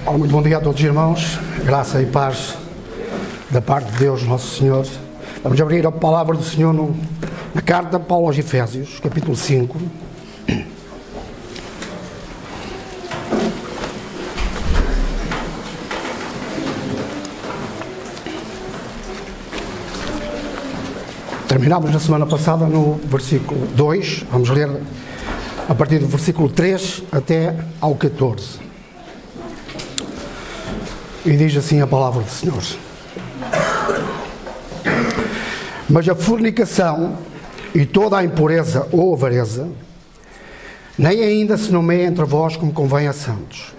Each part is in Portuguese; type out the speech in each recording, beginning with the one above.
Ora, muito bom dia a todos os irmãos, graça e paz da parte de Deus Nosso Senhor. Vamos abrir a palavra do Senhor na carta de Paulo aos Efésios, capítulo 5. Terminámos na semana passada no versículo 2, vamos ler a partir do versículo 3 até ao 14. E diz assim a palavra do Senhor: Mas a fornicação e toda a impureza ou avareza, nem ainda se nomeia entre vós como convém a santos,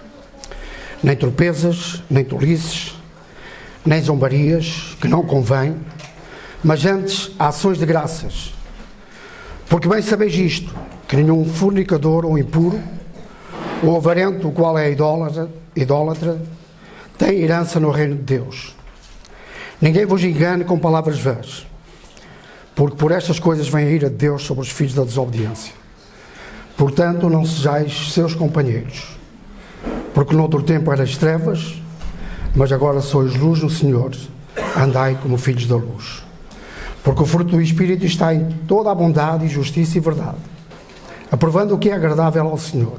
nem torpezas, nem tolices, nem zombarias, que não convém, mas antes ações de graças. Porque bem sabeis isto, que nenhum fornicador ou impuro, ou avarento, o qual é idólatra, tem herança no reino de Deus. Ninguém vos engane com palavras vãs, porque por estas coisas vem a ira de Deus sobre os filhos da desobediência. Portanto, não sejais seus companheiros, porque noutro tempo erais trevas, mas agora sois luz no Senhor, andai como filhos da luz. Porque o fruto do Espírito está em toda a bondade e justiça e verdade, aprovando o que é agradável ao Senhor.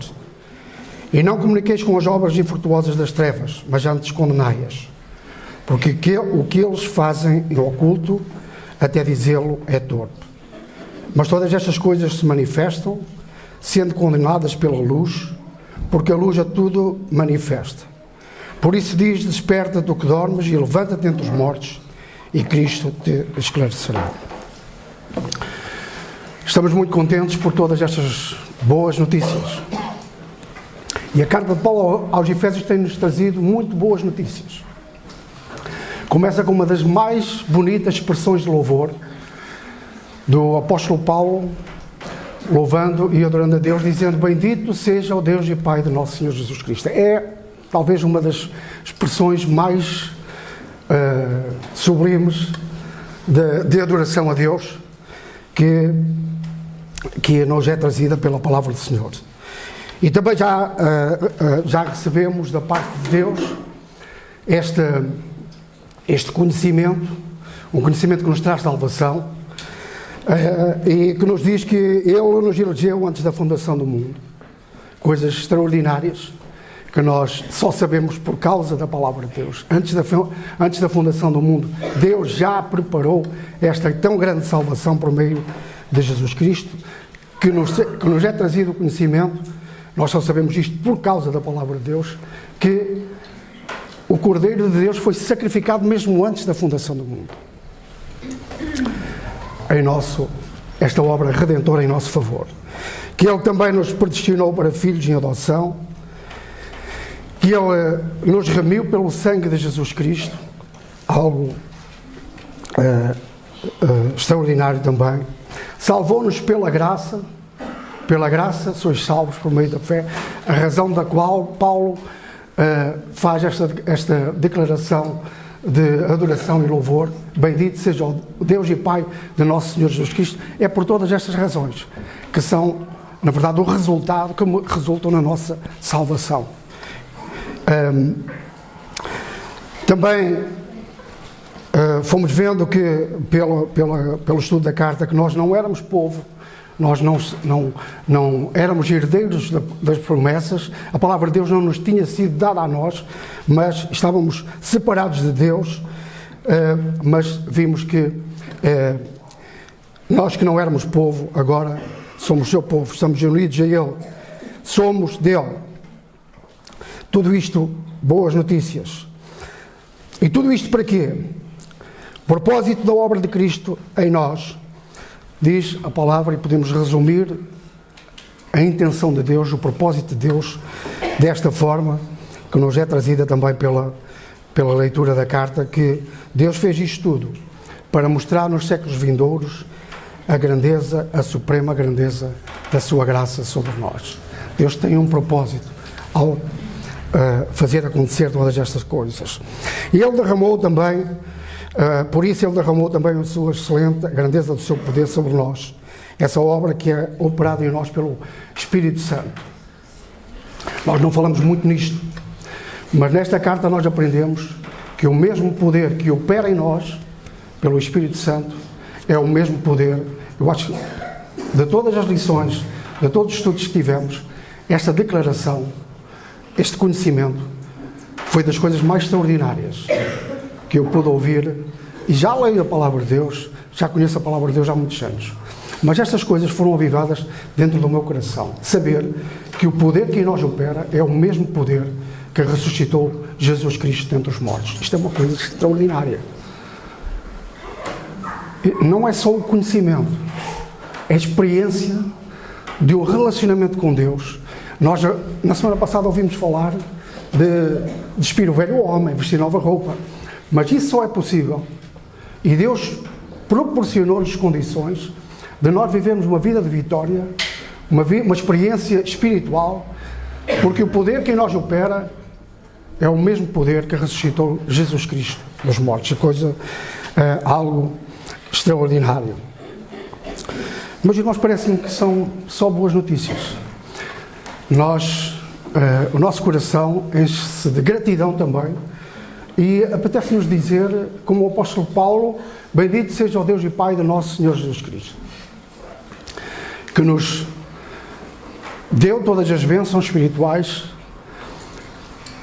E não comuniqueis com as obras infrutuosas das trevas, mas antes condenai-as. Porque o que eles fazem em oculto, até dizê-lo, é torpe. Mas todas estas coisas se manifestam, sendo condenadas pela luz, porque a luz a tudo manifesta. Por isso diz: desperta do que dormes e levanta-te entre os mortos, e Cristo te esclarecerá. Estamos muito contentes por todas estas boas notícias. E a carta de Paulo aos Efésios tem-nos trazido muito boas notícias. Começa com uma das mais bonitas expressões de louvor do apóstolo Paulo, louvando e adorando a Deus, dizendo: bendito seja o Deus e Pai de nosso Senhor Jesus Cristo. É talvez uma das expressões mais sublimes de adoração a Deus que nos é trazida pela palavra do Senhor. E também já recebemos da parte de Deus este conhecimento, um conhecimento que nos traz salvação, e que nos diz que Ele nos elegeu antes da fundação do mundo. Coisas extraordinárias que nós só sabemos por causa da palavra de Deus. Antes da fundação do mundo, Deus já preparou esta tão grande salvação por meio de Jesus Cristo, que nos é trazido o conhecimento. Nós só sabemos isto por causa da palavra de Deus, que o Cordeiro de Deus foi sacrificado mesmo antes da fundação do mundo. Esta obra redentora em nosso favor. Que Ele também nos predestinou para filhos em adoção, que Ele nos remiu pelo sangue de Jesus Cristo, algo extraordinário também. Salvou-nos pela graça sois salvos por meio da fé, a razão da qual Paulo faz esta declaração de adoração e louvor: bendito seja o Deus e Pai de nosso Senhor Jesus Cristo. É por todas estas razões que são, na verdade, o resultado que resultam na nossa salvação. Também fomos vendo que pelo estudo da carta que nós não éramos povo, nós não éramos herdeiros das promessas, a palavra de Deus não nos tinha sido dada a nós, mas estávamos separados de Deus, mas vimos que nós que não éramos povo, agora somos seu povo, estamos unidos a Ele, somos dele. Tudo isto, boas notícias. E tudo isto para quê? Propósito da obra de Cristo em nós. Diz a palavra, e podemos resumir a intenção de Deus, o propósito de Deus, desta forma, que nos é trazida também pela leitura da carta, que Deus fez isto tudo para mostrar nos séculos vindouros a grandeza, a suprema grandeza da sua graça sobre nós. Deus tem um propósito ao fazer acontecer todas estas coisas. E Ele derramou também, por isso Ele derramou também a sua excelente, a grandeza do seu poder sobre nós. Essa obra que é operada em nós pelo Espírito Santo. Nós não falamos muito nisto, Mas nesta carta nós aprendemos que o mesmo poder que opera em nós, pelo Espírito Santo, é o mesmo poder. Eu acho que de todas as lições, de todos os estudos que tivemos, esta declaração, este conhecimento, foi das coisas mais extraordinárias que eu pude ouvir. E já leio a Palavra de Deus, já conheço a Palavra de Deus há muitos anos. Mas estas coisas foram avivadas dentro do meu coração. Saber que o poder que em nós opera é o mesmo poder que ressuscitou Jesus Cristo dentre os mortos. Isto é uma coisa extraordinária. Não é só o conhecimento, é a experiência de um relacionamento com Deus. Nós, na semana passada, ouvimos falar de despir o velho homem, vestir nova roupa. Mas isso só é possível. E Deus proporcionou-nos condições de nós vivermos uma vida de vitória, uma experiência espiritual, porque o poder que em nós opera é o mesmo poder que ressuscitou Jesus Cristo dos mortos. Coisa, algo extraordinário. Mas irmãos, parece-me que são só boas notícias. O nosso coração enche-se de gratidão também, e apetece-nos dizer, como o apóstolo Paulo: bendito seja o Deus e Pai do nosso Senhor Jesus Cristo, que nos deu todas as bênçãos espirituais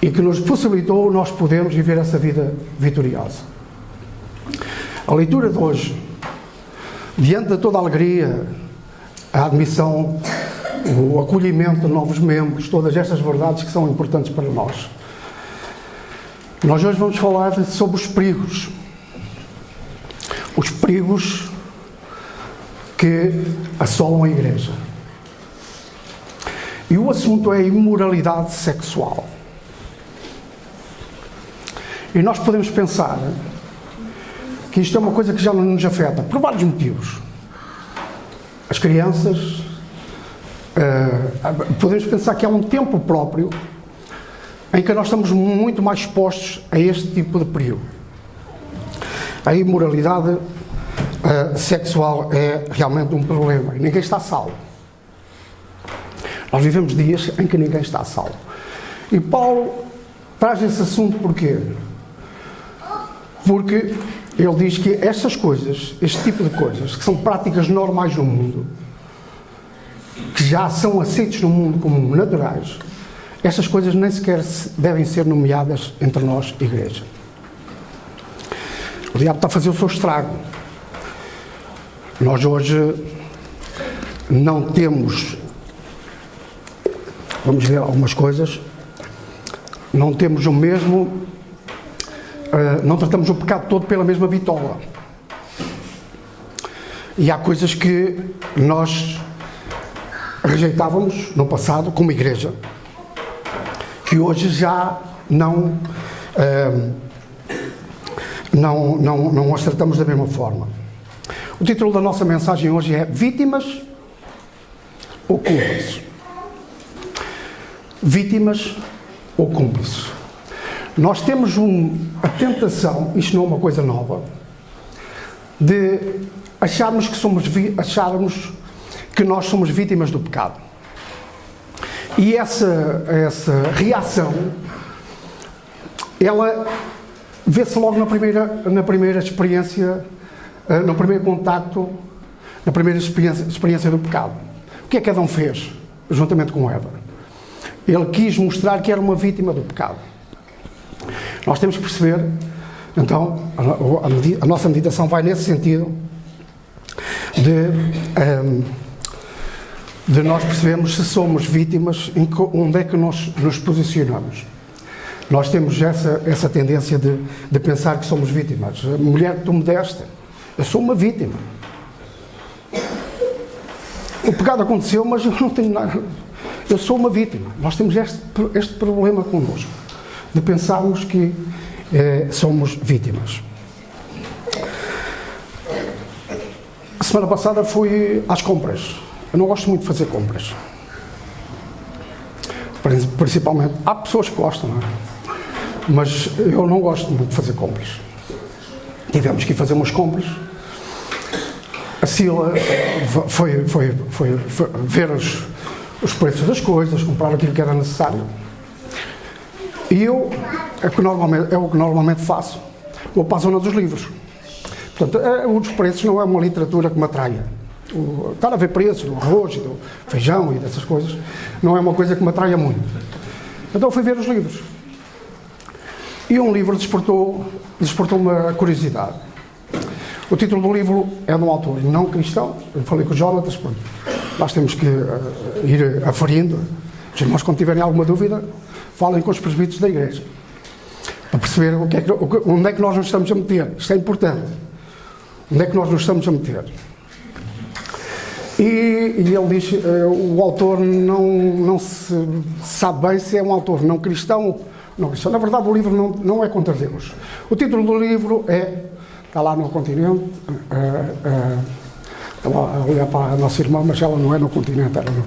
e que nos possibilitou nós podermos viver essa vida vitoriosa. A leitura de hoje, diante de toda a alegria, a admissão, o acolhimento de novos membros, todas estas verdades que são importantes para nós, nós hoje vamos falar sobre os perigos. Os perigos que assolam a igreja. E o assunto é a imoralidade sexual. E nós podemos pensar que isto é uma coisa que já não nos afeta, por vários motivos. As crianças, podemos pensar que há um tempo próprio em que nós estamos muito mais expostos a este tipo de perigo. A imoralidade sexual é realmente um problema e ninguém está salvo. Nós vivemos dias em que ninguém está salvo. E Paulo traz esse assunto porquê? Porque ele diz que estas coisas, este tipo de coisas, que são práticas normais no mundo, que já são aceitos no mundo como naturais, estas coisas nem sequer devem ser nomeadas entre nós, igreja. O diabo está a fazer o seu estrago. Nós hoje não temos, vamos ver algumas coisas, não temos o mesmo, não tratamos o pecado todo pela mesma bitola. E há coisas que nós rejeitávamos no passado como igreja, que hoje já não as tratamos da mesma forma. O título da nossa mensagem hoje é Vítimas ou Cúmplices? Vítimas ou cúmplices? Nós temos a tentação, isto não é uma coisa nova, de acharmos que nós somos vítimas do pecado. E essa reação, ela vê-se logo na primeira experiência, no primeiro contacto, na primeira experiência do pecado. O que é que Adão fez, juntamente com Eva? Ele quis mostrar que era uma vítima do pecado. Nós temos que perceber, então, a nossa meditação vai nesse sentido de nós percebermos se somos vítimas, onde é que nós nos posicionamos. Nós temos essa tendência de pensar que somos vítimas. A mulher que tu me deste, eu sou uma vítima. O pecado aconteceu, mas eu não tenho nada. Eu sou uma vítima. Nós temos este problema connosco, de pensarmos que somos vítimas. A semana passada fui às compras. Eu não gosto muito de fazer compras. Principalmente, há pessoas que gostam, não é? Mas eu não gosto muito de fazer compras. Tivemos que ir fazer umas compras. A Sila foi ver os preços das coisas, comprar aquilo que era necessário. E eu, é o que normalmente faço, vou para a zona dos livros. Portanto, os preços não é uma literatura que me atraia. Estar a ver preços do arroz e do feijão e dessas coisas, não é uma coisa que me atraia muito. Então fui ver os livros. E um livro despertou-me a curiosidade. O título do livro é de um autor não cristão. Eu falei com o Jonatas, nós temos que ir aferindo. Os irmãos, quando tiverem alguma dúvida, falem com os presbíteros da igreja, para perceber onde é que nós nos estamos a meter. Isto é importante. Onde é que nós nos estamos a meter? E ele diz, o autor não se sabe bem se é um autor não cristão ou não cristão. Na verdade, o livro não é contra Deus. O título do livro está lá no continente, estava a olhar para a nossa irmã, mas ela não é no continente, era no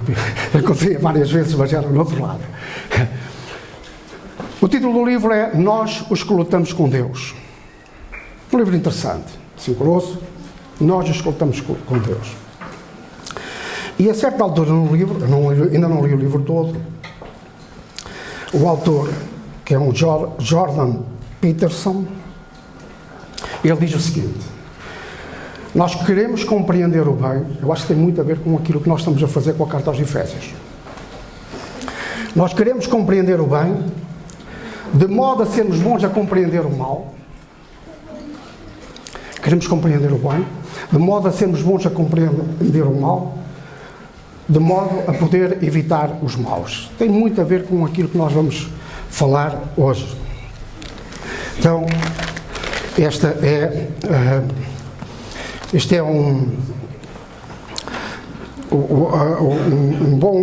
eu encontrei várias vezes, mas era no outro lado. O título do livro é Nós, os que lutamos com Deus. Um livro interessante, assim grosso, Nós, os que lutamos com Deus. E a certa altura no livro, ainda não li o livro todo, o autor, que é um Jordan Peterson, ele diz o seguinte: nós queremos compreender o bem. Eu acho que tem muito a ver com aquilo que nós estamos a fazer com a carta aos Efésios. Nós queremos compreender o bem, de modo a sermos bons a compreender o mal. Queremos compreender o bem, de modo a sermos bons a compreender o mal, de modo a poder evitar os maus. Tem muito a ver com aquilo que nós vamos falar hoje. Então, este é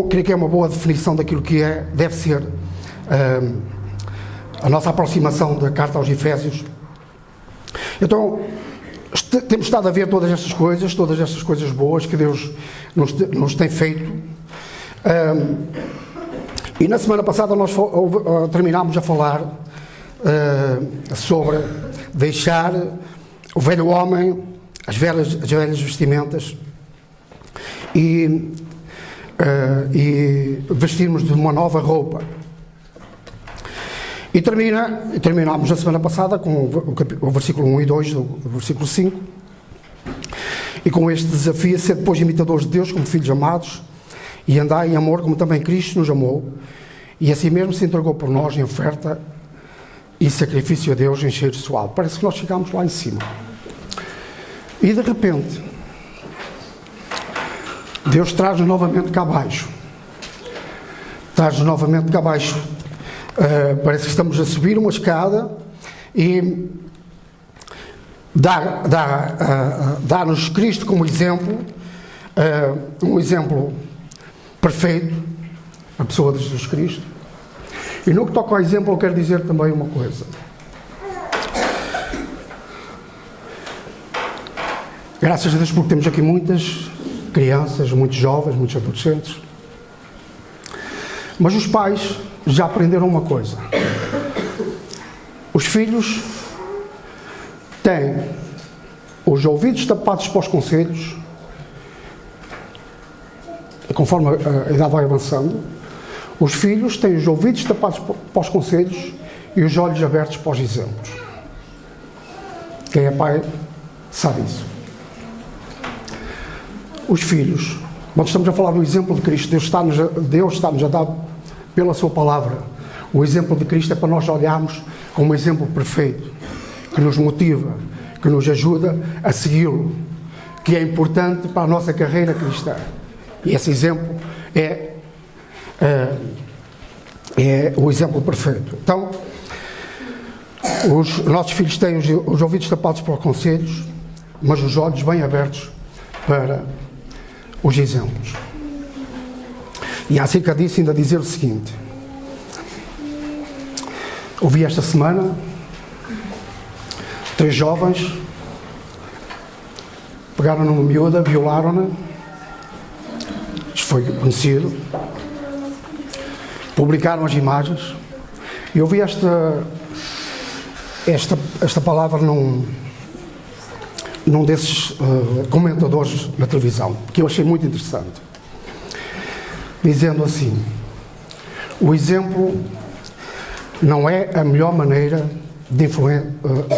creio que é uma boa definição daquilo que deve ser a nossa aproximação da carta aos Efésios. Então, temos estado a ver todas estas coisas boas que Deus nos tem feito. E na semana passada nós terminámos a falar sobre deixar o velho homem, as velhas vestimentas e vestirmos de uma nova roupa. E terminámos a semana passada com o versículo 1 e 2 do versículo 5, e com este desafio: ser depois imitadores de Deus como filhos amados, e andar em amor como também Cristo nos amou, e assim mesmo se entregou por nós em oferta e sacrifício a Deus em cheiro suave. Parece que nós chegámos lá em cima. E de repente, Deus traz-nos novamente cá abaixo. Parece que estamos a subir uma escada e dá-nos Cristo como exemplo, um exemplo perfeito, a pessoa de Jesus Cristo. E no que toca ao exemplo, eu quero dizer também uma coisa. Graças a Deus, porque temos aqui muitas crianças, muitos jovens, muitos adolescentes. Mas os pais já aprenderam uma coisa: os filhos têm os ouvidos tapados para os conselhos, conforme a idade vai avançando. Os filhos têm os ouvidos tapados para os conselhos e os olhos abertos para os exemplos. Quem é pai sabe isso. Os filhos, quando estamos a falar do exemplo de Cristo, Deus está-nos a dar pela sua palavra. O exemplo de Cristo é para nós olharmos como um exemplo perfeito, que nos motiva, que nos ajuda a segui-lo, que é importante para a nossa carreira cristã. E esse exemplo é o exemplo perfeito. Então, os nossos filhos têm os ouvidos tapados para os conselhos, mas os olhos bem abertos para os exemplos. E acerca disso ainda dizer o seguinte: ouvi esta semana 3 jovens pegaram numa miúda, violaram-na, isto foi conhecido, publicaram as imagens, e eu vi esta palavra num desses comentadores na televisão, que eu achei muito interessante, dizendo assim: o exemplo não é a melhor maneira de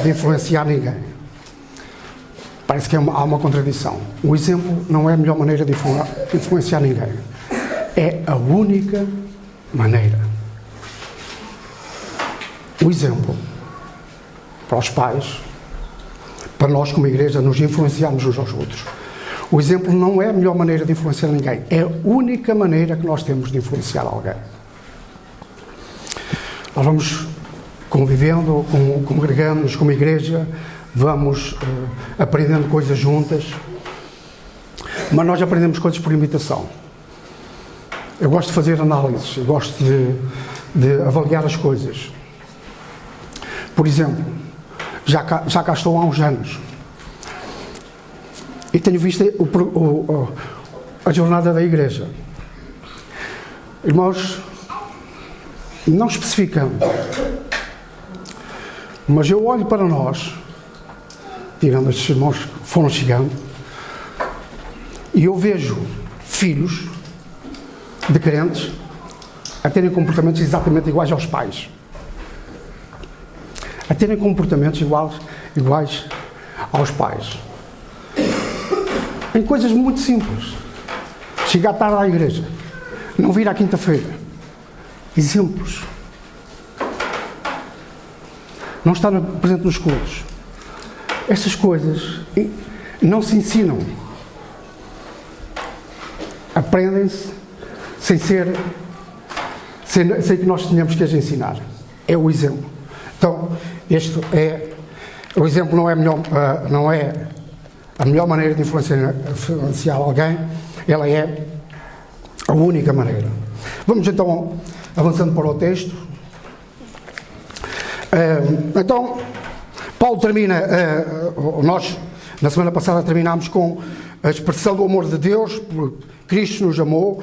influenciar ninguém. Parece que há uma contradição. O exemplo não é a melhor maneira de influenciar ninguém. É a única maneira. O exemplo para os pais, para nós como igreja, nos influenciarmos uns aos outros. O exemplo não é a melhor maneira de influenciar ninguém. É a única maneira que nós temos de influenciar alguém. Nós vamos convivendo, congregamos como igreja, vamos aprendendo coisas juntas, mas nós aprendemos coisas por imitação. Eu gosto de fazer análises, eu gosto de avaliar as coisas. Por exemplo, já cá estou há uns anos e tenho visto a jornada da igreja. Irmãos, não especificando, mas eu olho para nós, tirando estes irmãos que foram chegando, e eu vejo filhos de crentes a terem comportamentos exatamente iguais aos pais. A terem comportamentos iguais aos pais. Em coisas muito simples. Chegar tarde à igreja. Não vir à quinta-feira. Exemplos. Não estar presente nos cultos. Essas coisas não se ensinam. Aprendem-se sem que nós tenhamos que as ensinar. É o exemplo. Então, o exemplo não é a melhor maneira de influenciar alguém, ela é a única maneira. Vamos então avançando para o texto. Então, Paulo termina, nós na semana passada terminámos com a expressão do amor de Deus, porque Cristo nos amou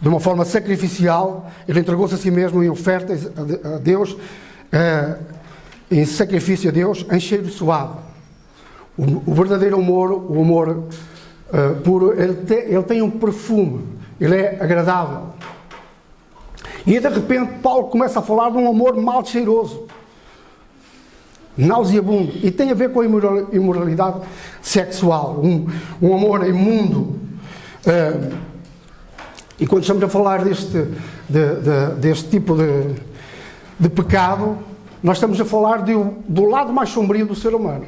de uma forma sacrificial, ele entregou-se a si mesmo em oferta a Deus, em sacrifício a Deus, em cheiro suave. O verdadeiro amor, o amor puro, ele tem um perfume, ele é agradável. E de repente Paulo começa a falar de um amor mal cheiroso, nauseabundo, e tem a ver com a imoralidade sexual, um amor imundo. E quando estamos a falar deste tipo de pecado, nós estamos a falar do lado mais sombrio do ser humano.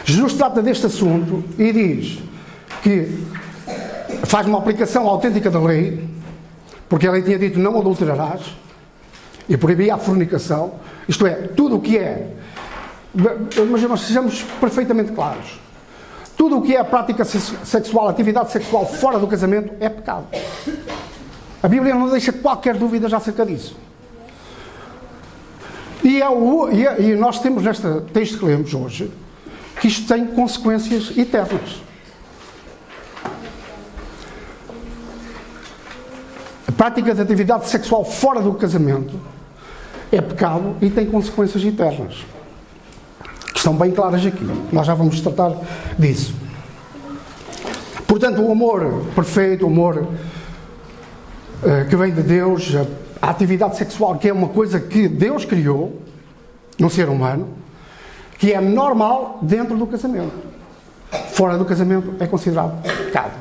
Jesus trata deste assunto e diz que faz uma aplicação autêntica da lei, porque a lei tinha dito não adulterarás, e proibia a fornicação, isto é, tudo o que é, mas nós sejamos perfeitamente claros, tudo o que é a prática sexual, a atividade sexual fora do casamento é pecado. A Bíblia não deixa qualquer dúvida acerca disso. E nós temos neste texto que lemos hoje, que isto tem consequências eternas. A prática de atividade sexual fora do casamento é pecado e tem consequências eternas. Que estão bem claras aqui. Nós já vamos tratar disso. Portanto, o amor perfeito, o amor que vem de Deus, a atividade sexual, que é uma coisa que Deus criou no ser humano, que é normal dentro do casamento. Fora do casamento é considerado pecado.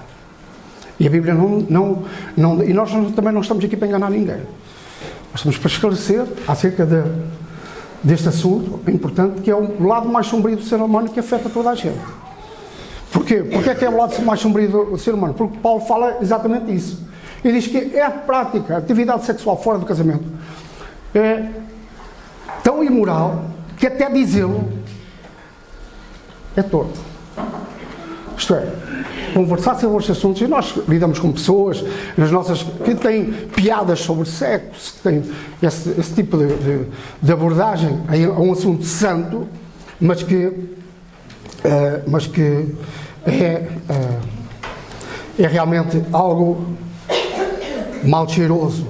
E a Bíblia e nós também não estamos aqui para enganar ninguém. Nós estamos para esclarecer acerca deste assunto importante, que é o lado mais sombrio do ser humano, que afeta toda a gente. Porquê? Porque é o lado mais sombrio do ser humano? Porque Paulo fala exatamente isso. Ele diz que é a prática, a atividade sexual fora do casamento é tão imoral que até dizê-lo é torto. Isto é, conversar sobre estes assuntos, e nós lidamos com pessoas que têm piadas sobre sexo, que têm esse tipo de abordagem a um assunto santo, mas que é realmente algo mal cheiroso,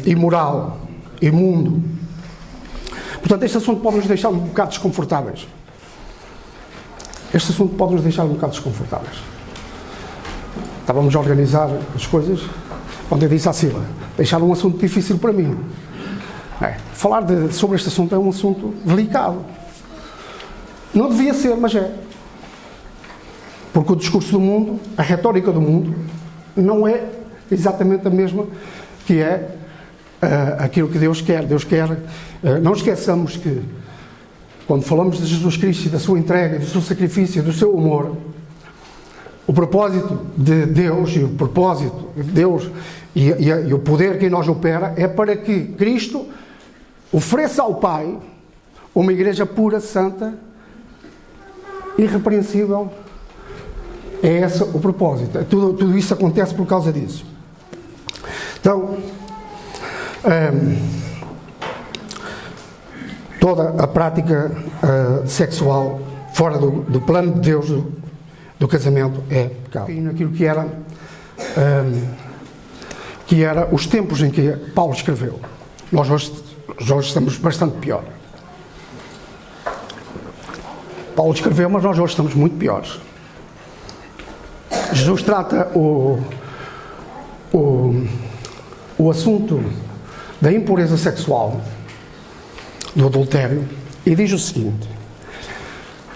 imoral, imundo. Portanto, este assunto pode nos deixar um bocado desconfortáveis. Estávamos a organizar as coisas Ontem eu disse à Sila, deixar um assunto difícil para mim. Falar sobre este assunto é um assunto delicado. Não devia ser, mas é. Porque o discurso do mundo, a retórica do mundo, não é exatamente a mesma que é aquilo que Deus quer. Deus quer. Não esqueçamos que, quando falamos de Jesus Cristo e da sua entrega, do seu sacrifício, do seu amor, o propósito de Deus e o propósito de Deus e o poder que em nós opera é para que Cristo ofereça ao Pai uma igreja pura, santa, irrepreensível. É esse o propósito. Tudo isso acontece por causa disso. Então, toda a prática sexual fora do plano de Deus do casamento é pecado. E naquilo que era os tempos em que Paulo escreveu. Nós hoje estamos bastante pior. Paulo escreveu, mas nós hoje estamos muito piores. Jesus trata o assunto da impureza sexual, do adultério, e diz o seguinte: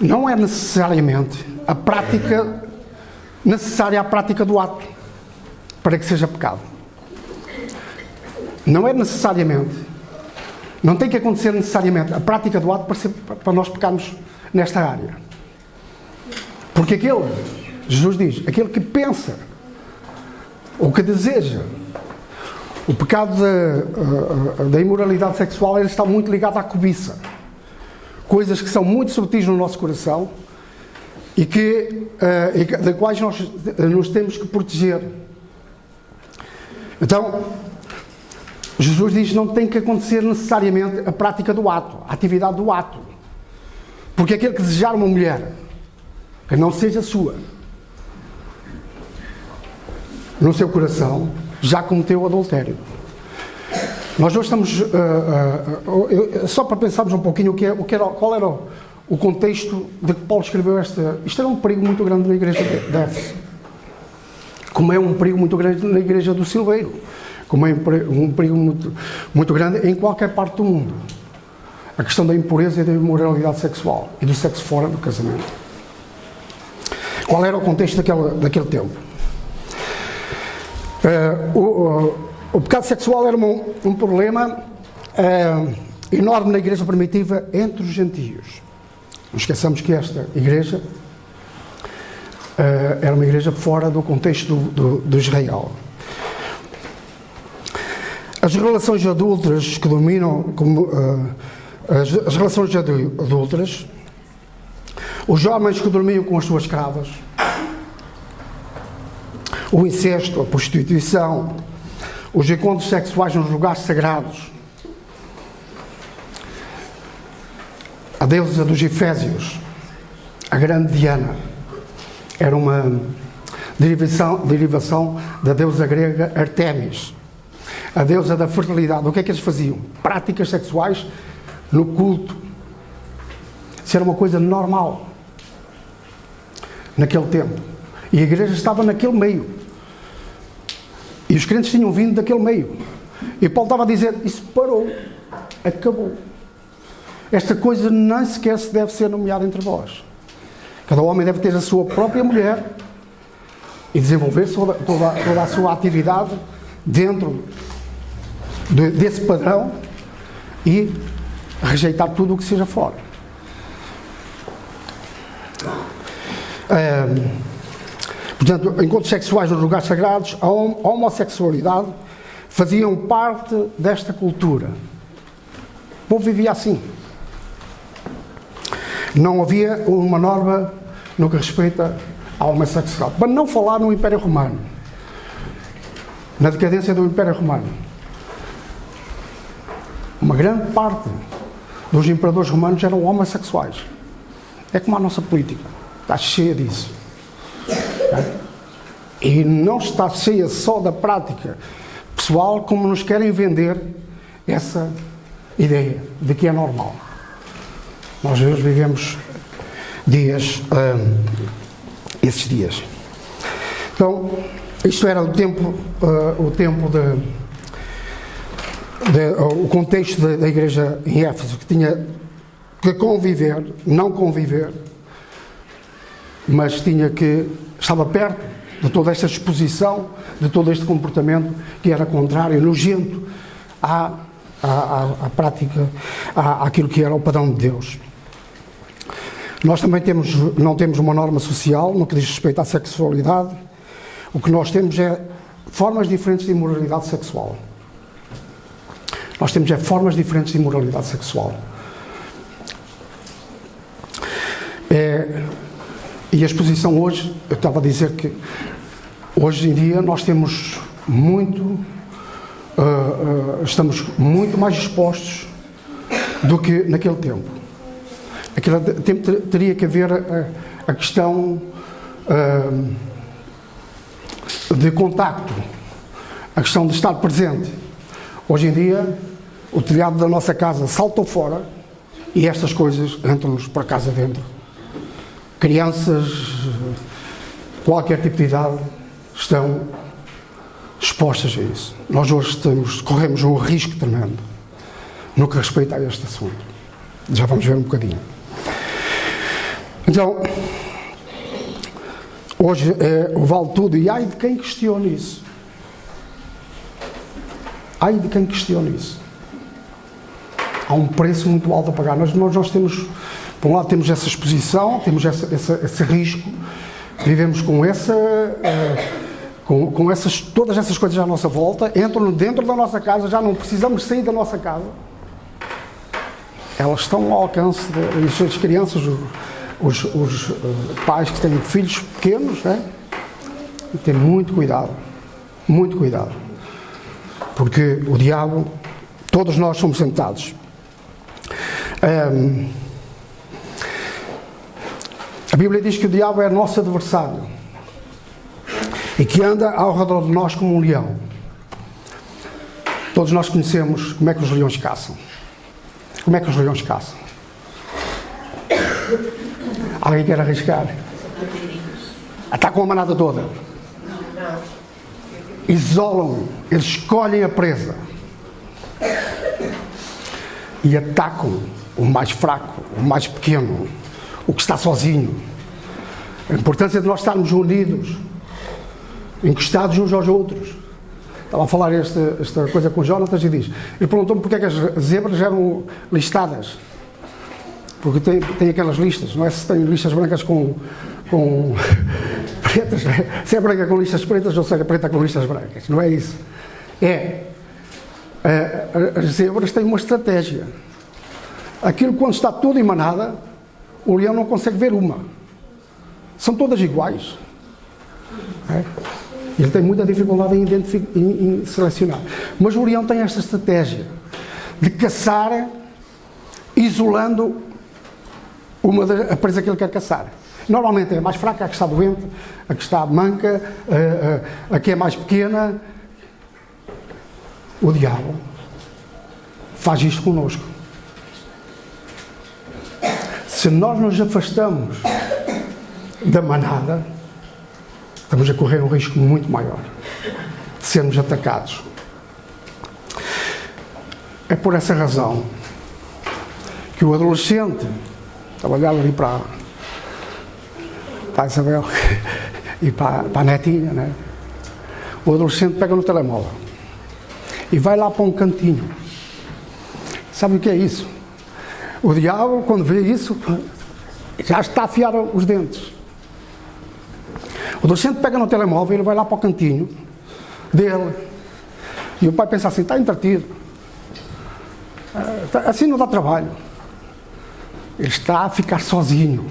não é necessariamente necessária a prática do ato para que seja pecado. Não é necessariamente, não tem que acontecer necessariamente a prática do ato para nós pecarmos nesta área. Porque Jesus diz, aquele que pensa ou que deseja o pecado da imoralidade sexual, ele está muito ligado à cobiça. Coisas que são muito subtis no nosso coração e de quais nós nos temos que proteger. Então, Jesus diz que não tem que acontecer necessariamente a prática do ato, a atividade do ato. Porque aquele que desejar uma mulher que não seja sua, no seu coração, já cometeu o adultério. Nós hoje estamos, só para pensarmos um pouquinho qual era o contexto de que Paulo escreveu isto era um perigo muito grande na igreja de Éfeso, como é um perigo muito grande na igreja do Silveiro, como é um perigo muito, muito grande em qualquer parte do mundo. A questão da impureza e da imoralidade sexual e do sexo fora do casamento. Qual era o contexto daquele tempo? O pecado sexual era um problema enorme na igreja primitiva entre os gentios. Não esqueçamos que esta igreja era uma igreja fora do contexto do Israel. As relações adúlteras que dominam, as relações adúlteras, os homens que dormiam com as suas escravas, o incesto, a prostituição, os encontros sexuais nos lugares sagrados, a deusa dos Efésios, a grande Diana, era uma derivação da deusa grega Artemis, a deusa da fertilidade. O que é que eles faziam? Práticas sexuais no culto. Isso era uma coisa normal naquele tempo. E a igreja estava naquele meio. E os crentes tinham vindo daquele meio. E Paulo estava a dizer, isso parou, acabou. Esta coisa nem sequer se deve ser nomeada entre vós. Cada homem deve ter a sua própria mulher e desenvolver toda a sua atividade dentro desse padrão e rejeitar tudo o que seja fora. Portanto, encontros sexuais nos lugares sagrados, a homossexualidade faziam parte desta cultura. O povo vivia assim. Não havia uma norma no que respeita à homossexualidade. Para não falar no Império Romano, na decadência do Império Romano, uma grande parte dos imperadores romanos eram homossexuais. É como a nossa política, está cheia disso. E não está cheia só da prática pessoal, como nos querem vender essa ideia de que é normal. Nós hoje vivemos esses dias. Então, Isto era o tempo o contexto da igreja em Éfeso, que tinha que conviver, não conviver, mas estava perto de toda esta exposição, de todo este comportamento que era contrário, nojento à prática, àquilo que era o padrão de Deus. Nós também não temos uma norma social no que diz respeito à sexualidade. O que nós temos é formas diferentes de imoralidade sexual. Nós temos formas diferentes de imoralidade sexual. E a exposição hoje, eu estava a dizer que hoje em dia nós temos estamos muito mais expostos do que naquele tempo. Naquele tempo teria que haver a questão de contacto, a questão de estar presente. Hoje em dia, o telhado da nossa casa saltou fora e estas coisas entram-nos para casa dentro. Crianças, qualquer tipo de idade, estão expostas a isso. Nós hoje corremos um risco tremendo no que respeita a este assunto. Já vamos ver um bocadinho. Então, hoje o vale tudo, e ai de quem questione isso. Ai de quem questione isso. Há um preço muito alto a pagar. Nós temos, por um lado, temos essa exposição, temos esse risco, vivemos com todas essas coisas à nossa volta, entram dentro da nossa casa, já não precisamos sair da nossa casa. Elas estão ao alcance das crianças, os pais que têm filhos pequenos, né? E tem muito cuidado, porque o diabo, todos nós somos tentados. A Bíblia diz que o diabo é nosso adversário e que anda ao redor de nós como um leão. Todos nós conhecemos como é que os leões caçam. Como é que os leões caçam? Alguém quer arriscar? Atacam a manada toda. Isolam, eles escolhem a presa e atacam o mais fraco, o mais pequeno, o que está sozinho. A importância de nós estarmos unidos, encostados uns aos outros. Estava a falar esta coisa com o Jonatas e diz, ele perguntou-me porque é que as zebras eram listadas. Porque tem aquelas listas, não é? Se tem listas brancas com pretas, não é? Se é branca com listas pretas ou se é preta com listas brancas, não é isso. As zebras têm uma estratégia. Aquilo, quando está tudo em manada, o leão não consegue ver uma. São todas iguais. É? Ele tem muita dificuldade em selecionar. Mas o leão tem esta estratégia de caçar, isolando a presa que ele quer caçar. Normalmente é a mais fraca, a que está doente, a que está manca, a que é mais pequena. O diabo faz isto connosco. Se nós nos afastamos da manada, estamos a correr um risco muito maior de sermos atacados. É por essa razão que o adolescente, estava a olhar ali para a Isabel e para a netinha, né? O adolescente pega no telemóvel e vai lá para um cantinho. Sabe o que é isso? O diabo, quando vê isso, já está a afiar os dentes. O adolescente pega no telemóvel e ele vai lá para o cantinho dele. E o pai pensa assim, está entretido. Assim não dá trabalho. Ele está a ficar sozinho.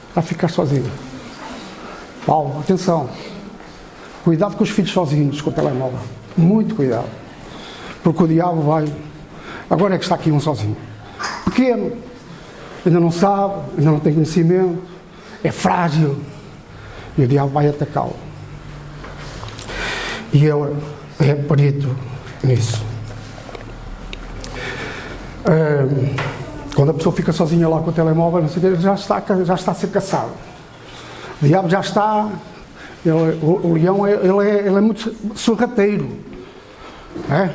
Está a ficar sozinho. Paulo, atenção. Cuidado com os filhos sozinhos com o telemóvel. Muito cuidado. Porque o diabo vai... Agora é que está aqui um sozinho. Pequeno. Ainda não sabe, ainda não tem conhecimento. É frágil. E o diabo vai atacá-lo. E ele é perito nisso. Quando a pessoa fica sozinha lá com o telemóvel, não sei o que, já está a ser caçado. O diabo já está O leão ele é muito sorrateiro. É?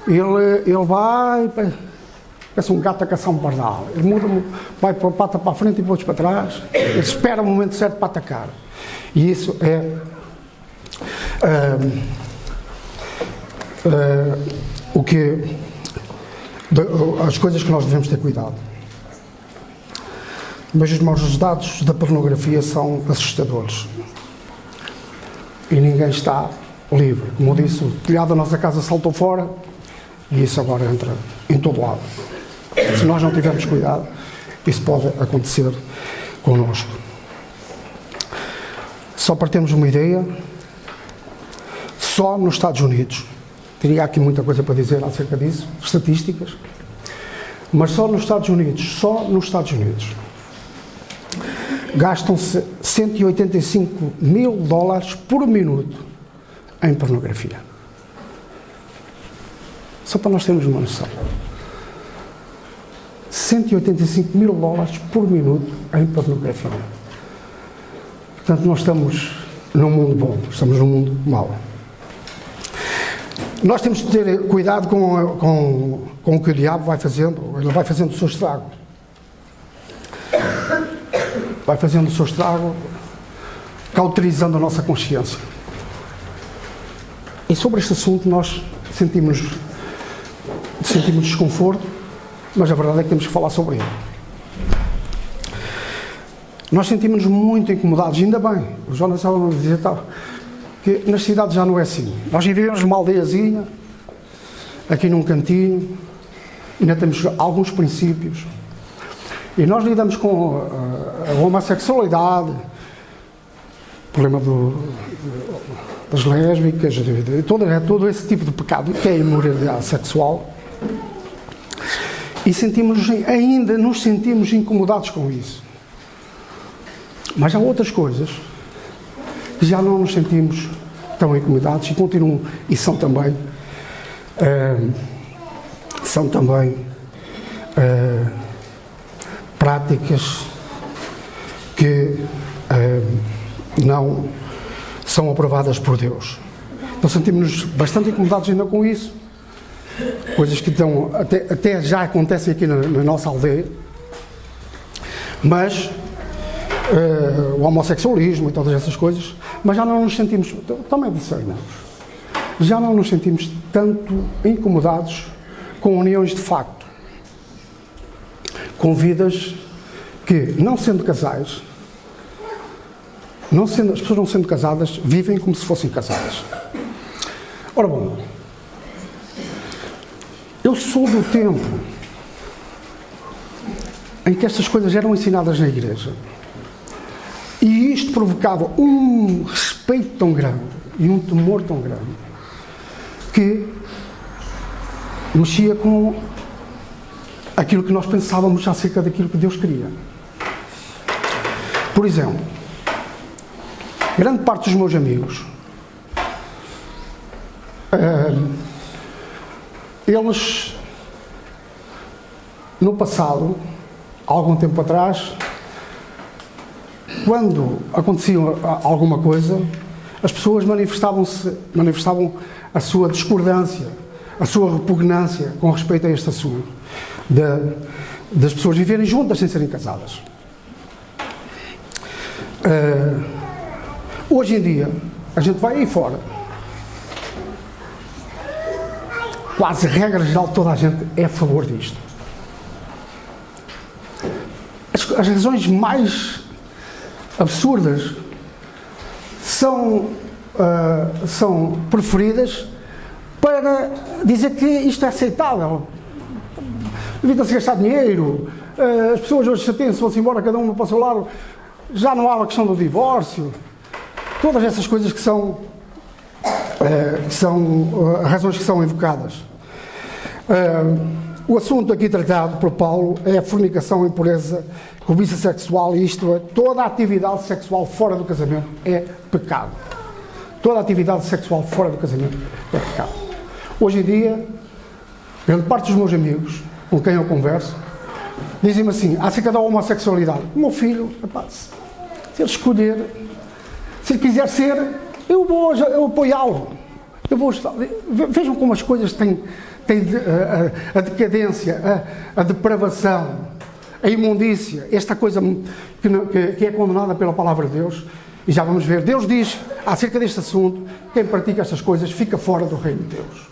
Ele vai, parece um gato a caçar um pardal. Ele muda, vai para a pata para a frente e depois para trás. Ele espera o momento certo para atacar. E isso é as coisas que nós devemos ter cuidado. Mas os maus resultados da pornografia são assustadores. E ninguém está livre. Como eu disse, o telhado da nossa casa saltou fora e isso agora entra em todo lado. Se nós não tivermos cuidado, isso pode acontecer connosco. Só para termos uma ideia, só nos Estados Unidos, teria aqui muita coisa para dizer acerca disso, estatísticas, mas só nos Estados Unidos, gastam-se $185 mil por minuto em pornografia. Só para nós termos uma noção. $185 mil por minuto em pornografia. Portanto, nós estamos num mundo bom, estamos num mundo mau. Nós temos de ter cuidado com o que o diabo vai fazendo. Ele vai fazendo o seu estrago. Vai fazendo o seu estrago, cauterizando a nossa consciência. E sobre este assunto nós sentimos desconforto, mas a verdade é que temos que falar sobre ele. Nós sentimos-nos muito incomodados, ainda bem. O Jonas estava a dizer que nas cidades já não é assim. Nós vivemos numa aldeiazinha, aqui num cantinho, ainda temos alguns princípios. E nós lidamos com a homossexualidade, o problema das lésbicas, todo esse tipo de pecado que é a imoralidade sexual. E ainda nos sentimos incomodados com isso. Mas há outras coisas que já não nos sentimos tão incomodados e continuam, e são também práticas que não são aprovadas por Deus. Então sentimos-nos bastante incomodados ainda com isso, coisas que até já acontecem aqui na nossa aldeia, mas o homossexualismo e todas essas coisas, mas já não nos sentimos, também discernimos, já não nos sentimos tanto incomodados com uniões de facto, com vidas que, não sendo casais, as pessoas não sendo casadas, vivem como se fossem casadas. Ora bom, eu sou do tempo em que estas coisas eram ensinadas na igreja. E isto provocava um respeito tão grande e um temor tão grande que mexia com aquilo que nós pensávamos acerca daquilo que Deus queria. Por exemplo, grande parte dos meus amigos, eles, no passado, há algum tempo atrás, quando acontecia alguma coisa, as pessoas manifestavam a sua discordância, a sua repugnância com respeito a este assunto, das pessoas viverem juntas sem serem casadas. Hoje em dia, a gente vai aí fora, quase regra geral, toda a gente é a favor disto. As razões mais absurdas são preferidas para dizer que isto é aceitável. Evita-se gastar dinheiro, as pessoas hoje chateiam-se, vão-se embora, cada um para o seu lado, já não há a questão do divórcio, todas essas coisas que são razões que são invocadas. O assunto aqui tratado por Paulo é a fornicação, impureza, cobiça sexual, e isto é, toda a atividade sexual fora do casamento é pecado. Toda a atividade sexual fora do casamento é pecado. Hoje em dia, grande parte dos meus amigos, com quem eu converso, dizem-me assim, acerca da homossexualidade: o meu filho, rapaz, se ele Se ele quiser ser, eu apoiá-lo. Vejam como as coisas têm a decadência, a depravação, a imundícia, esta coisa que é condenada pela palavra de Deus. E já vamos ver, Deus diz acerca deste assunto, quem pratica estas coisas fica fora do reino de Deus.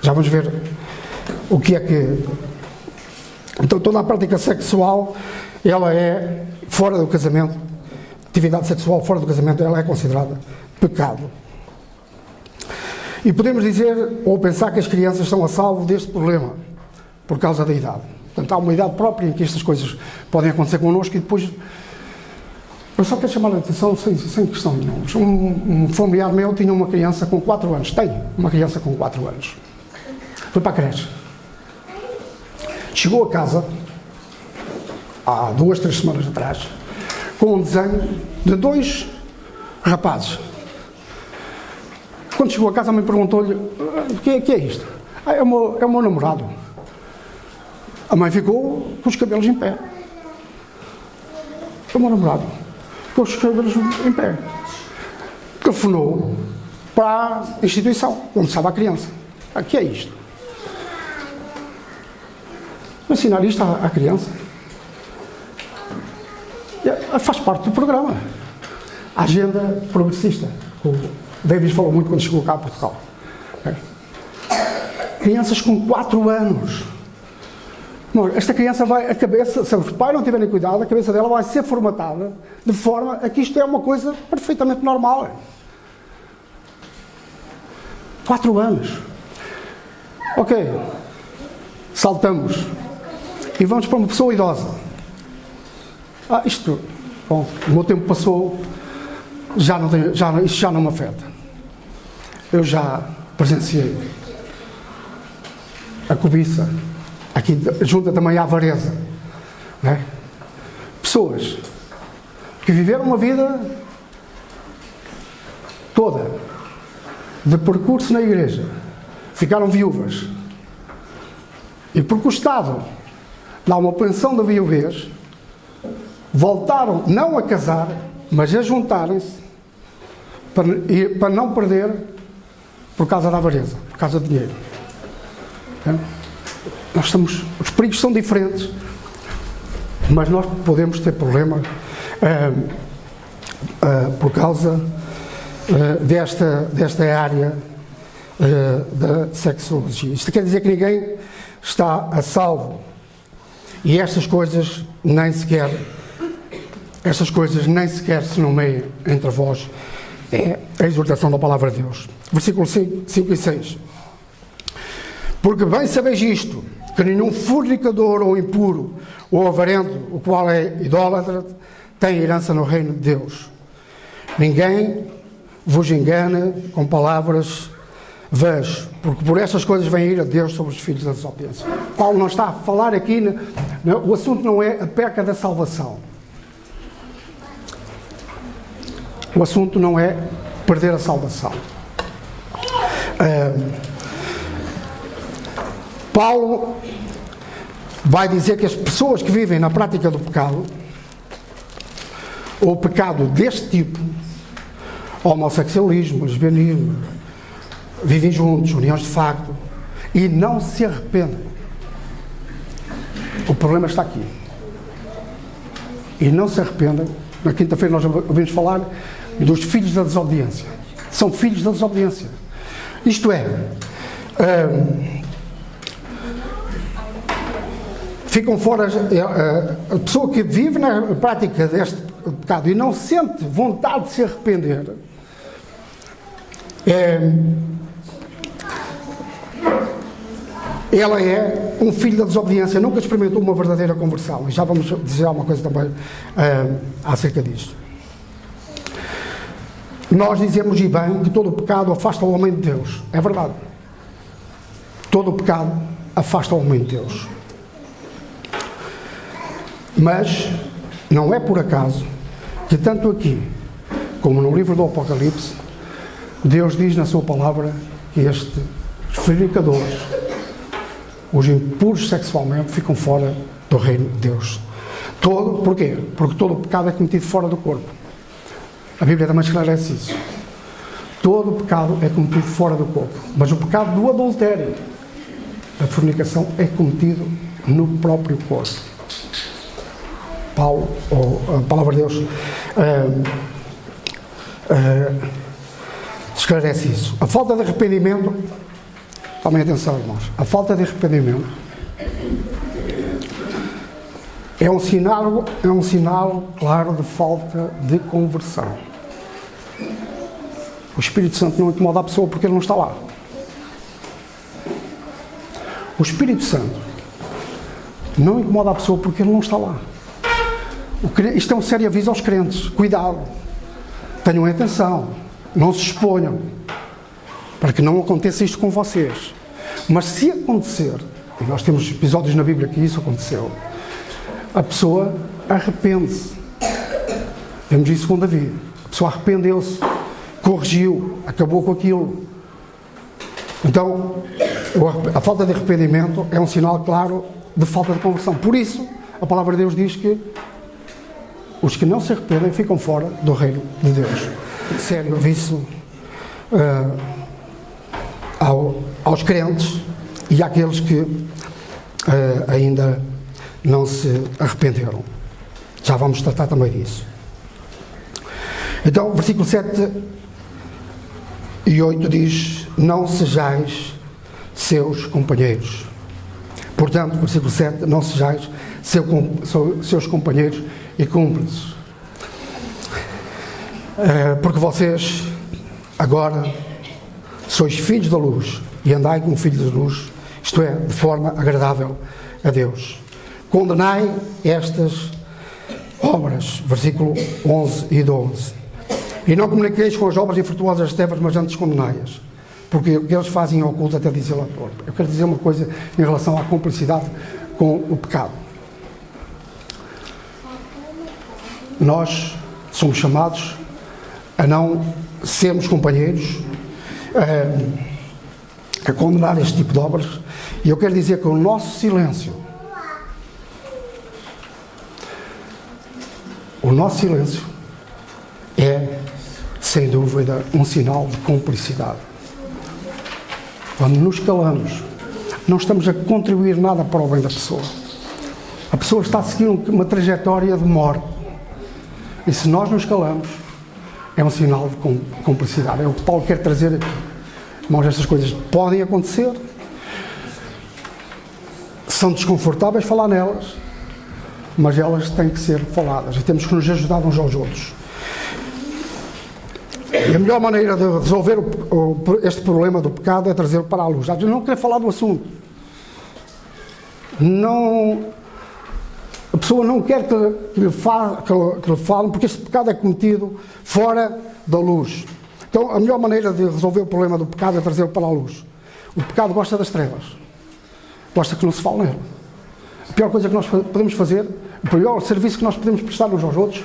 Já vamos ver o que é que... Então toda a prática sexual, ela é fora do casamento, atividade sexual fora do casamento, ela é considerada pecado. E podemos dizer, ou pensar que as crianças estão a salvo deste problema, por causa da idade. Portanto, há uma idade própria em que estas coisas podem acontecer connosco e depois... Eu só quero chamar a atenção sem questão nenhuma. Um familiar meu tinha uma criança com 4 anos. Tem uma criança com 4 anos. Foi para a creche. Chegou a casa, há 2, 3 semanas atrás, com um desenho de 2 rapazes. Quando chegou a casa, a mãe perguntou-lhe: o que é isto? É o meu namorado. A mãe ficou com os cabelos em pé. É o meu namorado. Com os cabelos em pé. Telefonou para a instituição onde estava a criança. O que é isto? Ensinar isto à criança. Faz parte do programa. A agenda progressista. O Davis falou muito quando chegou cá a Portugal. Crianças com 4 anos. Esta criança vai, a cabeça, se os pais não tiverem cuidado, a cabeça dela vai ser formatada de forma a que isto é uma coisa perfeitamente normal. 4 anos. Ok. Saltamos. E vamos para uma pessoa idosa. Bom, o meu tempo passou, isto já não me afeta. Eu já presenciei a cobiça, aqui junta também à avareza, não é? Pessoas que viveram uma vida toda de percurso na igreja, ficaram viúvas, e porque o Estado dá uma pensão da viuvez, voltaram não a casar, mas a juntarem-se para não perder por causa da avareza, por causa do dinheiro. Os perigos são diferentes, mas nós podemos ter problema por causa desta área da sexologia. Isto quer dizer que ninguém está a salvo, e estas coisas nem sequer se nomeiam entre vós. É a exortação da palavra de Deus. Versículos 5 e 6. Porque bem sabeis isto, que nenhum fornicador ou impuro ou avarento, o qual é idólatra, tem herança no reino de Deus. Ninguém vos engana com palavras vãs, porque por estas coisas vem a ira de Deus sobre os filhos da desobediência. Paulo não está a falar aqui, o assunto não é a perca da salvação. O assunto não é perder a salvação. Paulo vai dizer que as pessoas que vivem na prática do pecado, ou pecado deste tipo, homossexualismo, lesbianismo, vivem juntos, uniões de facto, e não se arrependem. O problema está aqui. E não se arrependem. Na quinta-feira nós ouvimos falar dos filhos da desobediência. São filhos da desobediência. Isto é, ficam fora, a pessoa que vive na prática deste pecado e não sente vontade de se arrepender, ela é um filho da desobediência, nunca experimentou uma verdadeira conversão. E já vamos dizer alguma coisa também acerca disto. Nós dizemos, e bem, que todo o pecado afasta o homem de Deus. É verdade. Todo o pecado afasta o homem de Deus. Mas não é por acaso que tanto aqui como no livro do Apocalipse, Deus diz na sua palavra que os fornicadores, os impuros sexualmente, ficam fora do reino de Deus. Porquê? Porque todo o pecado é cometido fora do corpo. A Bíblia também esclarece isso. Todo o pecado é cometido fora do corpo. Mas o pecado do adultério, da fornicação, é cometido no próprio corpo. Paulo, ou a palavra de Deus, esclarece isso. A falta de arrependimento, tomem atenção, irmãos, a falta de arrependimento é um sinal claro de falta de conversão. O Espírito Santo não incomoda a pessoa porque ele não está lá. O Espírito Santo não incomoda a pessoa porque ele não está lá. Isto é um sério aviso aos crentes. Cuidado. Tenham atenção. Não se exponham. Para que não aconteça isto com vocês. Mas se acontecer, e nós temos episódios na Bíblia que isso aconteceu, a pessoa arrepende-se. Vemos isso com Davi. A pessoa arrependeu-se, corrigiu, acabou com aquilo. Então, a falta de arrependimento é um sinal claro de falta de conversão. Por isso, a palavra de Deus diz que os que não se arrependem ficam fora do reino de Deus. Sério aviso aos crentes e àqueles que ainda não se arrependeram. Já vamos tratar também disso. Então, versículo 7 e 8 diz: não sejais seus companheiros. Portanto, versículo 7, não sejais seus companheiros e cúmplices. Porque vocês agora sois filhos da luz e andai como filhos da luz, isto é, de forma agradável a Deus. Condenai estas obras, versículo 11 e 12. E não comuniqueis com as obras infrutuosas das trevas, mas antes condenai-as. Porque o que eles fazem em oculto até dizer lá torpe. Eu quero dizer uma coisa em relação à cumplicidade com o pecado. Nós somos chamados a não sermos companheiros, a condenar este tipo de obras, e eu quero dizer que o nosso silêncio é, sem dúvida, um sinal de cumplicidade. Quando nos calamos, não estamos a contribuir nada para o bem da pessoa. A pessoa está a seguir uma trajetória de morte. E se nós nos calamos, é um sinal de cumplicidade. É o que Paulo quer trazer aqui. Irmãos, estas coisas podem acontecer. São desconfortáveis falar nelas, mas elas têm que ser faladas. E temos que nos ajudar uns aos outros. E a melhor maneira de resolver este problema do pecado é trazê-lo para a luz. Às vezes não querer falar do assunto. A pessoa não quer que lhe falem, porque este pecado é cometido fora da luz. Então, a melhor maneira de resolver o problema do pecado é trazê-lo para a luz. O pecado gosta das trevas. Gosta que não se fale nele. A pior coisa que nós podemos fazer, o pior serviço que nós podemos prestar uns aos outros,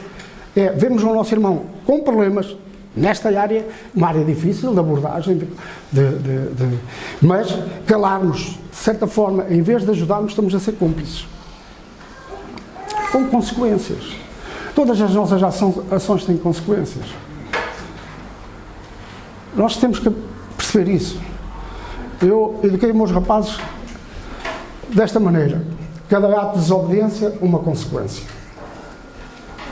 é vermos o nosso irmão com problemas nesta área, uma área difícil de abordagem, mas calarmos, de certa forma, em vez de ajudarmos, estamos a ser cúmplices. Com consequências. Todas as nossas ações têm consequências. Nós temos que perceber isso. Eu eduquei os meus rapazes desta maneira. Cada ato de desobediência, uma consequência.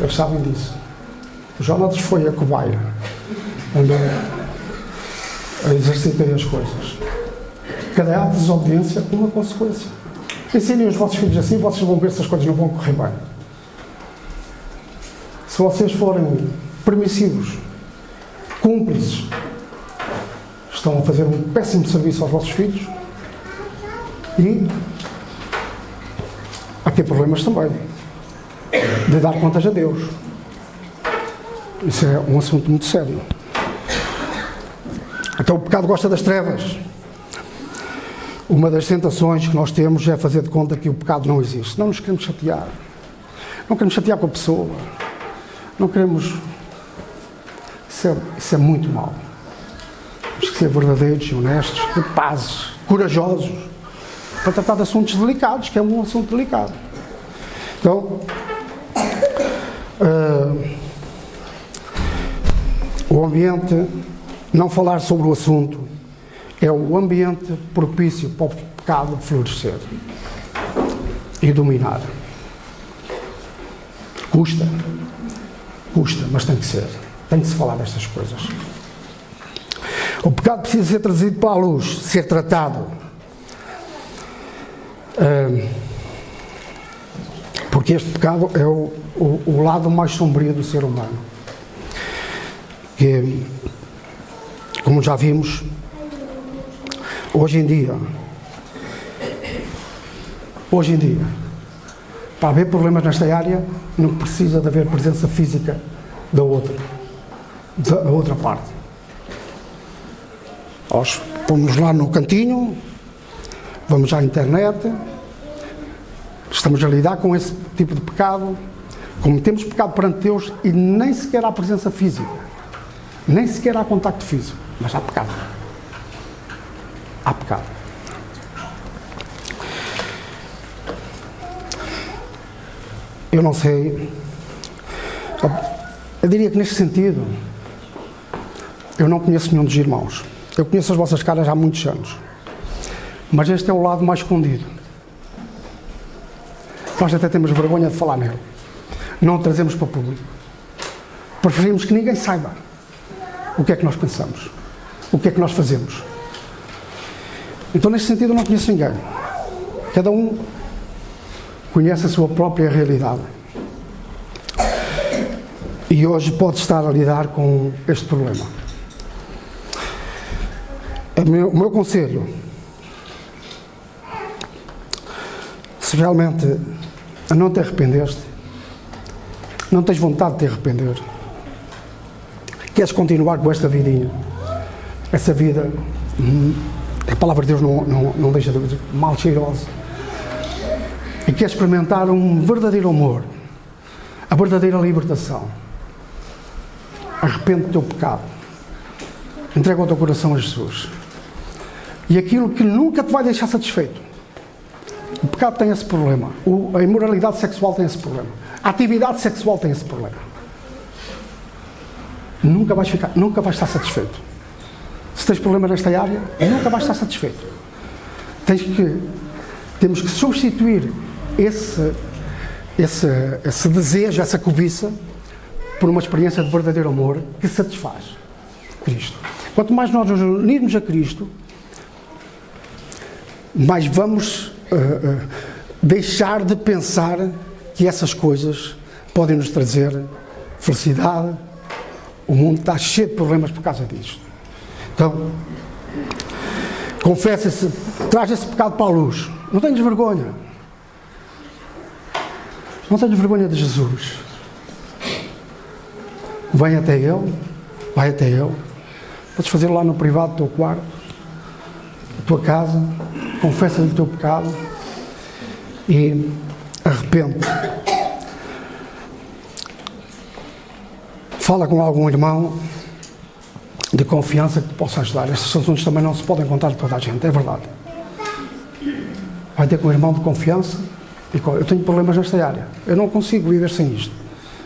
Eles sabem disso. O Jonas foi a cobaia. Andou a exercitar as coisas. Cada ato de desobediência, uma consequência. Ensinem os vossos filhos assim, vocês vão ver se as coisas não vão correr bem. Se vocês forem permissivos, cúmplices, estão a fazer um péssimo serviço aos vossos filhos e há aqui problemas também de dar contas a Deus. Isso é um assunto muito sério. Então o pecado gosta das trevas. Uma das tentações que nós temos é fazer de conta que o pecado não existe. Não nos queremos chatear. Não queremos chatear com a pessoa. Não queremos... Isso é muito mau. Temos que ser verdadeiros e honestos, capazes, corajosos, para tratar de assuntos delicados, que é um assunto delicado. Então, O ambiente, não falar sobre o assunto, é o ambiente propício para o pecado florescer e dominar. Custa, mas tem que ser. Tem que se falar destas coisas. O pecado precisa ser trazido para a luz, ser tratado. Porque este pecado é o lado mais sombrio do ser humano. Que, como já vimos, hoje em dia, para haver problemas nesta área, não precisa de haver presença física da outra parte. Nós pomos lá no cantinho, vamos à internet, estamos a lidar com esse tipo de pecado, cometemos pecado perante Deus e nem sequer há presença física, nem sequer há contacto físico, mas há pecado. Há pecado. Eu não sei, eu diria que neste sentido, eu não conheço nenhum dos irmãos. Eu conheço as vossas caras há muitos anos, mas este é o lado mais escondido. Nós até temos vergonha de falar nele. Não o trazemos para o público. Preferimos que ninguém saiba o que é que nós pensamos, o que é que nós fazemos. Então, neste sentido, eu não conheço ninguém. Cada um conhece a sua própria realidade. E hoje pode estar a lidar com este problema. O meu conselho, se realmente não te arrependeste, não tens vontade de te arrepender, queres continuar com esta vidinha, essa vida, a palavra de Deus não deixa de dizer, mal cheirosa, e queres experimentar um verdadeiro amor, a verdadeira libertação, arrepende do teu pecado, entrega o teu coração a Jesus. E aquilo que nunca te vai deixar satisfeito. O pecado tem esse problema. A imoralidade sexual tem esse problema. A atividade sexual tem esse problema. Nunca vais estar satisfeito. Se tens problemas nesta área, nunca vais estar satisfeito. Temos que substituir esse desejo, essa cobiça, por uma experiência de verdadeiro amor que satisfaz Cristo. Quanto mais nós nos unirmos a Cristo, mais vamos deixar de pensar que essas coisas podem nos trazer felicidade. O mundo está cheio de problemas por causa disto. Então, confessa-se, traz esse pecado para a luz. Não tenhas vergonha. Não tenhas vergonha de Jesus. Vai até Ele. Podes fazê-lo lá no privado do teu quarto, da tua casa. Confessa-lhe o teu pecado e arrepende. Fala com algum irmão de confiança que te possa ajudar. Estes assuntos também não se podem contar a toda a gente, é verdade. Vai ter com um irmão de confiança e eu tenho problemas nesta área. Eu não consigo viver sem isto.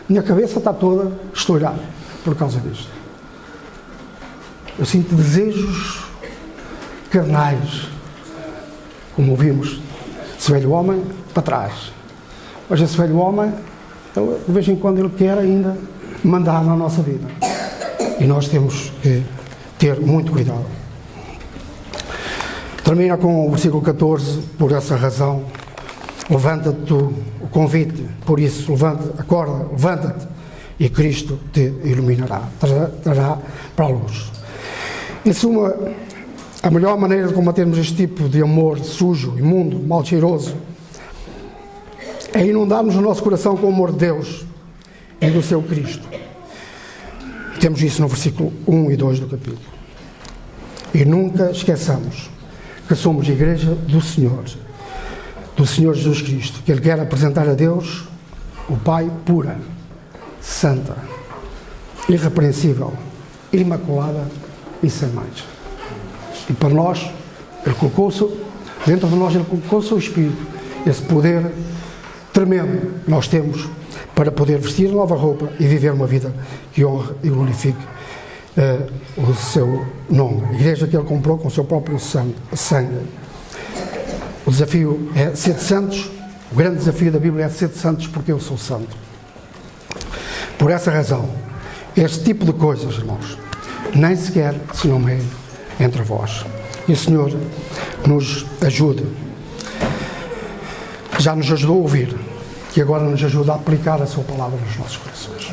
Minha cabeça está toda estourada por causa disto. Eu sinto desejos carnais, como ouvimos, esse velho homem para trás. Mas esse velho homem, de vez em quando ele quer ainda mandar na nossa vida. E nós temos que ter muito cuidado. Termina com o versículo 14, por essa razão, levanta-te, o convite, por isso, acorda, levanta-te, e Cristo te iluminará, trará para a luz. Em suma, a melhor maneira de combatermos este tipo de amor sujo, imundo, mal cheiroso, é inundarmos o nosso coração com o amor de Deus e do seu Cristo. E temos isso no versículo 1 e 2 do capítulo. E nunca esqueçamos que somos a igreja do Senhor Jesus Cristo, que Ele quer apresentar a Deus, o Pai, pura, santa, irrepreensível, imaculada e sem mais. E para nós, dentro de nós, Ele colocou o seu Espírito, esse poder tremendo que nós temos para poder vestir nova roupa e viver uma vida que honre e glorifique o seu nome. A igreja que ele comprou com o seu próprio sangue. O desafio é ser santos. O grande desafio da Bíblia é ser santos porque eu sou santo. Por essa razão, este tipo de coisas, irmãos, nem sequer se nomeia entre vós. E o Senhor nos ajude. Já nos ajudou a ouvir, que agora nos ajuda a aplicar a sua palavra nos nossos corações.